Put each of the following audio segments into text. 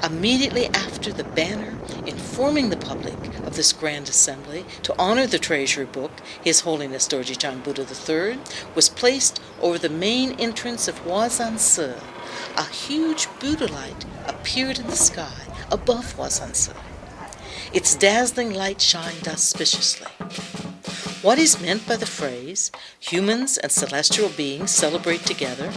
Immediately after the banner informing the public of this grand assembly to honor the treasury book, His Holiness Dorje Chang Buddha III, was placed over the main entrance of Huazan Si, a huge Buddha light appeared in the sky above Huazan Si. Its dazzling light shined auspiciously. What is meant by the phrase, humans and celestial beings celebrate together?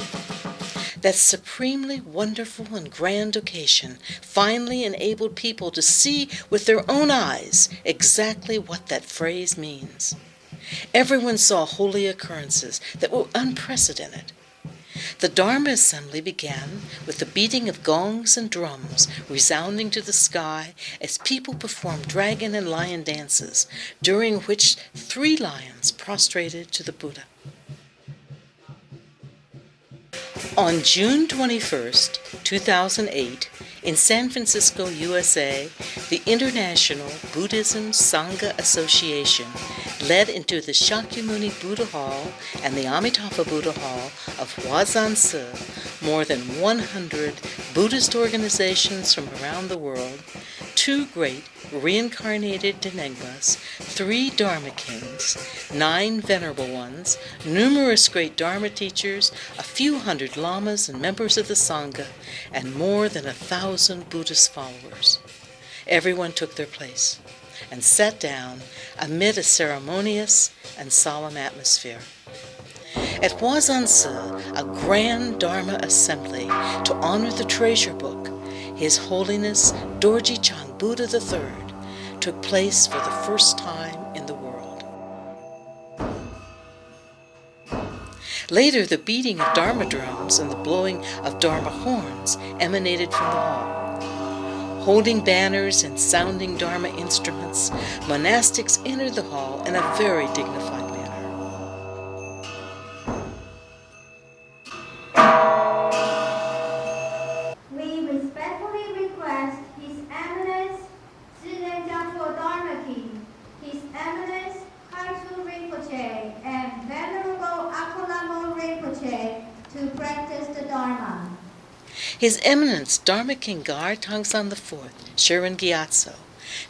That supremely wonderful and grand occasion finally enabled people to see with their own eyes exactly what that phrase means. Everyone saw holy occurrences that were unprecedented. The Dharma assembly began with the beating of gongs and drums resounding to the sky as people performed dragon and lion dances, during which 3 lions prostrated to the Buddha. On June 21st, 2008, in San Francisco, USA, the International Buddhism Sangha Association led into the Shakyamuni Buddha Hall and the Amitabha Buddha Hall of Huazan Si more than 100 Buddhist organizations from around the world, 2 great reincarnated Denegmas, 3 Dharma kings, 9 venerable ones, numerous great Dharma teachers, a few hundred lamas and members of the Sangha, and more than 1,000 Buddhist followers. Everyone took their place and sat down amid a ceremonious and solemn atmosphere. At Huazan Si, a grand Dharma assembly to honor the treasure book, His Holiness Dorje Chang Buddha III, took place for the first time in the world. Later, the beating of Dharma drums and the blowing of Dharma horns emanated from the hall. Holding banners and sounding Dharma instruments, monastics entered the hall in a very dignified manner. We respectfully request His Eminence His Eminence Kaitu Rinpoche and Venerable Akolamo Rinpoche to practice the Dharma. His Eminence Dharma King Gar Tongsan IV, Shirin Gyatso,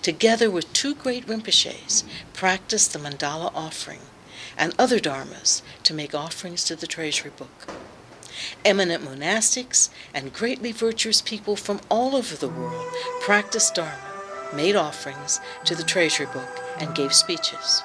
together with 2 great Rinpoches, practiced the mandala offering and other dharmas to make offerings to the treasury book. Eminent monastics and greatly virtuous people from all over the world practiced dharma, made offerings to the treasury book, and gave speeches.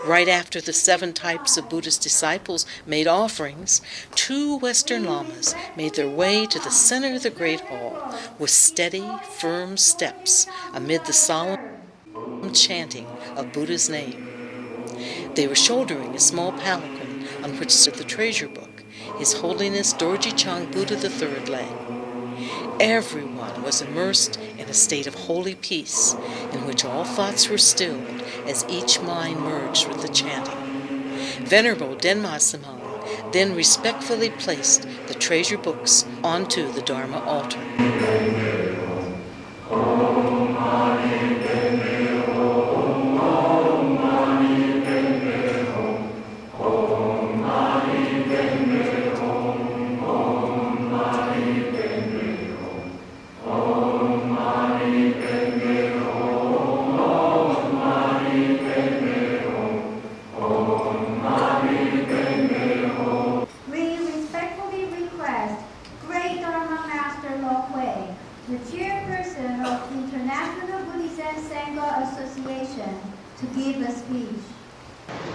Right after the 7 types of Buddhist disciples made offerings, 2 Western lamas made their way to the center of the Great Hall with steady, firm steps amid the solemn chanting of Buddha's name. They were shouldering a small palanquin on which stood the treasure book His Holiness Dorje Chang Buddha III led. Everyone was immersed in a state of holy peace, in which all thoughts were stilled as each mind merged with the chanting. Venerable Denma Samang then respectfully placed the treasure books onto the Dharma altar.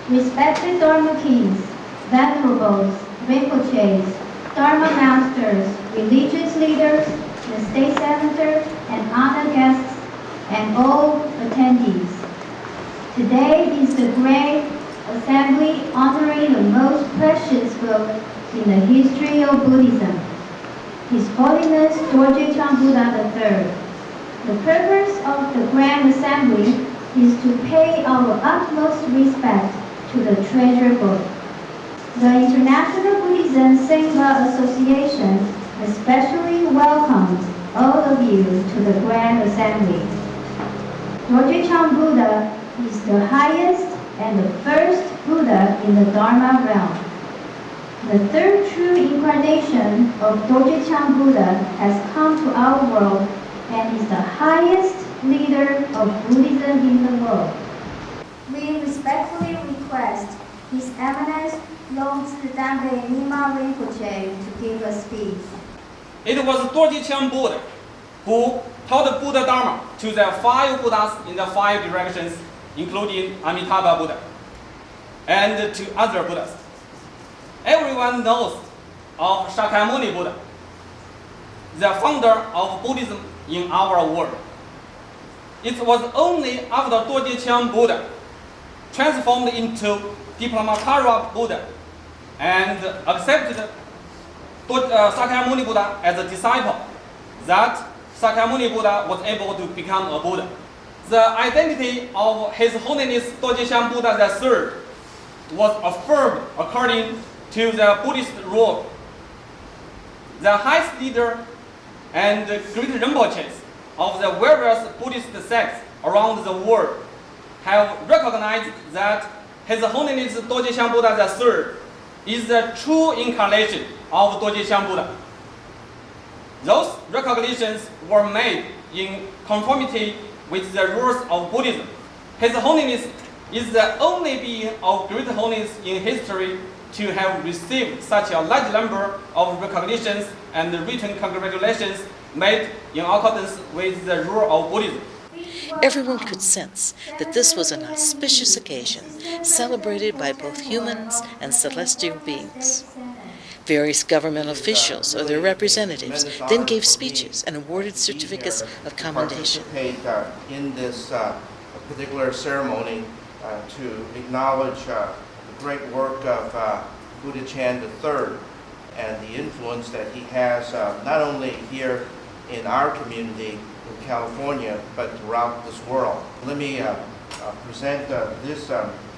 Respected Dharma Kings, Venerables, Rinpoches, Dharma Masters, religious leaders, the State Senator, and honored guests, and all attendees. Today is the great assembly honoring the most precious book in the history of Buddhism, His Holiness Dorje Chang Buddha III, The purpose of the Grand Assembly is to pay our utmost respect to the treasure book. The International Buddhism Sangha Association especially welcomes all of you to the Grand Assembly. Dorje Buddha is the highest and the first Buddha in the Dharma realm. The third true incarnation of Dorje Buddha has come to our world and is the highest leader of Buddhism in the world. We respectfully request His Eminence H.E.隆智丹贝尼玛仁波切to give a speech. It was Dorje Buddha who taught Buddha Dharma to the 5 Buddhas in the 5 directions, including Amitabha Buddha, and to other Buddhas. Everyone knows of Shakyamuni Buddha, the founder of Buddhism in our world. It was only after Dorje Buddha transformed into Diplomatara Buddha and accepted Shakyamuni Buddha as a disciple that Shakyamuni Buddha was able to become a Buddha. The identity of His Holiness Dorje Buddha III was affirmed according to the Buddhist rule. The highest leader and great Rinpoches of the various Buddhist sects around the world have recognized that His Holiness Dorje Buddha III is the true incarnation of Dorje Buddha. Those recognitions were made in conformity with the rules of Buddhism. His Holiness is the only being of great holiness in history to have received such a large number of recognitions and written congratulations made in accordance with the rule of Buddhism. Everyone could sense that this was an auspicious occasion, celebrated by both humans and celestial beings. Various government officials or their representatives then gave speeches and awarded certificates of commendation. Participate in this particular ceremony to acknowledge the great work of Buddha Chan III and the influence that he has not only here in our community in California, but throughout this world. Let me present this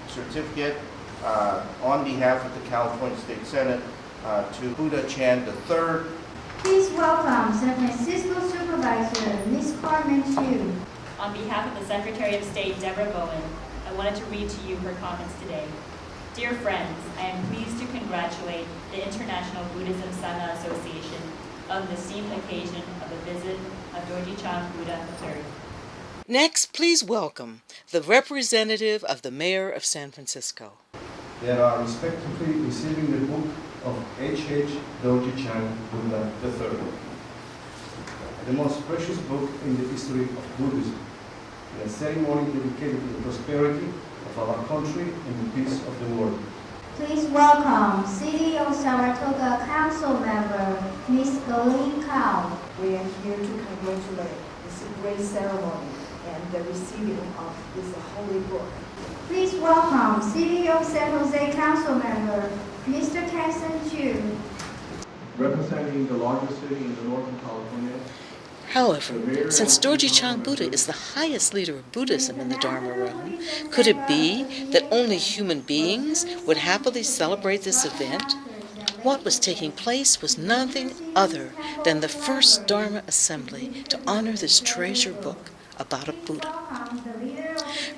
certificate on behalf of the California State Senate to Buddha Chan III. Please welcome San Francisco Supervisor Ms. Carmen Chu. On behalf of the Secretary of State, Deborah Bowen, I wanted to read to you her comments today. Dear friends, I am pleased to congratulate the International Buddhism Sangha Association on the esteemed occasion of the visit of Dorje Buddha III. Next, please welcome the representative of the Mayor of San Francisco. They are respectively receiving the book of Dorje Buddha III, the most precious book in the history of Buddhism, in a ceremony dedicated to the prosperity of our country and the peace of the world. Please welcome City of Saratoga Council Member Ms. Eileen Kao. We are here to congratulate this great ceremony and the receiving of this holy book. Please welcome City of San Jose Council Member Mr. Kenson Chu. Representing the largest city in the northern California. However, since Dorje Buddha is the highest leader of Buddhism in the Dharma realm, could it be that only human beings would happily celebrate this event? What was taking place was nothing other than the first Dharma assembly to honor this treasure book about a Buddha.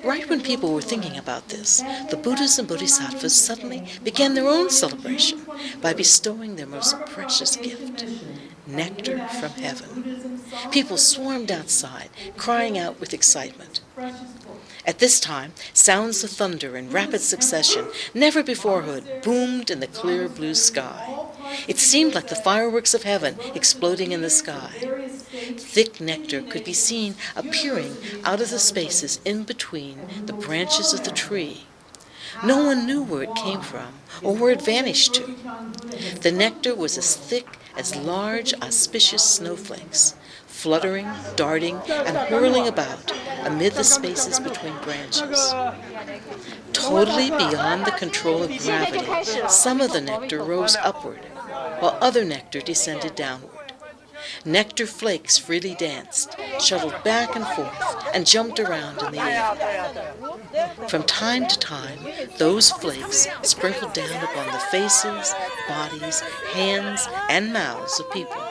Right when people were thinking about this, the Buddhas and Bodhisattvas suddenly began their own celebration by bestowing their most precious gift, nectar from heaven. People swarmed outside, crying out with excitement. At this time, sounds of thunder in rapid succession, never before heard, boomed in the clear blue sky. It seemed like the fireworks of heaven exploding in the sky. Thick nectar could be seen appearing out of the spaces in between the branches of the tree. No one knew where it came from or where it vanished to. The nectar was as thick as large, auspicious snowflakes, fluttering, darting, and whirling about amid the spaces between branches. Totally beyond the control of gravity, some of the nectar rose upward, while other nectar descended downward. Nectar flakes freely danced, shuttled back and forth, and jumped around in the air. From time to time, those flakes sprinkled down upon the faces, bodies, hands, and mouths of people.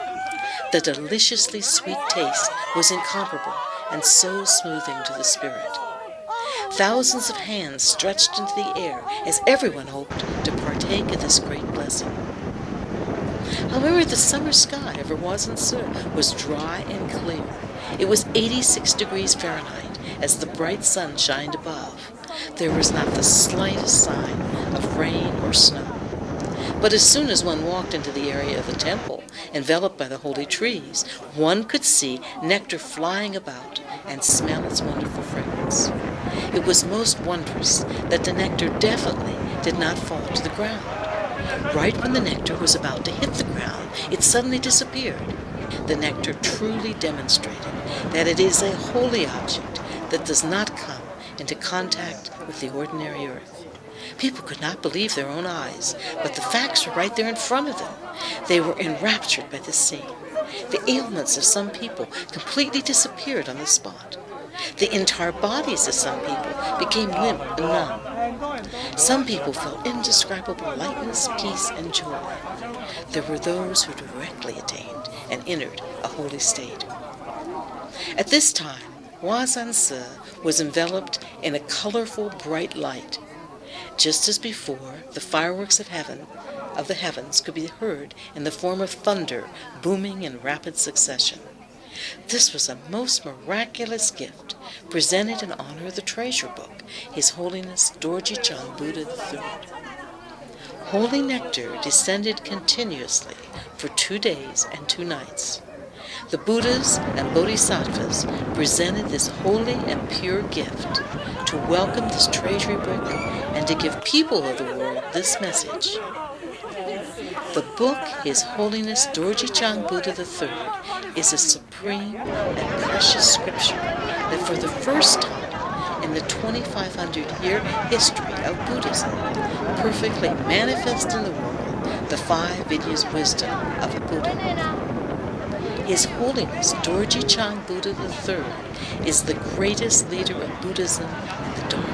The deliciously sweet taste was incomparable and so smoothing to the spirit. Thousands of hands stretched into the air as everyone hoped to partake of this great blessing. However, the summer sky over Hwasansi was dry and clear. It was 86 degrees Fahrenheit as the bright sun shined above. There was not the slightest sign of rain or snow. But as soon as one walked into the area of the temple, enveloped by the holy trees, one could see nectar flying about and smell its wonderful fragrance. It was most wondrous that the nectar definitely did not fall to the ground. Right when the nectar was about to hit the ground, it suddenly disappeared. The nectar truly demonstrated that it is a holy object that does not come into contact with the ordinary earth. People could not believe their own eyes, but the facts were right there in front of them. They were enraptured by the scene. The ailments of some people completely disappeared on the spot. The entire bodies of some people became limp and numb. Some people felt indescribable lightness, peace, and joy. There were those who directly attained and entered a holy state. At this time, Hwasansi was enveloped in a colorful, bright light. Just as before, the fireworks of the heavens could be heard in the form of thunder booming in rapid succession. This was a most miraculous gift presented in honor of the treasure book, His Holiness Dorji Chang Buddha III. Holy nectar descended continuously for 2 days and 2 nights. The Buddhas and Bodhisattvas presented this holy and pure gift to welcome this treasury book and to give people of the world this message. The book, His Holiness Dorji Chang Buddha III, is a supreme and precious scripture that for the first time in the 2,500-year history of Buddhism perfectly manifests in the world the 5 Vidyas wisdom of a Buddha. His Holiness Dorji Chang Buddha III is the greatest leader of Buddhism in the dark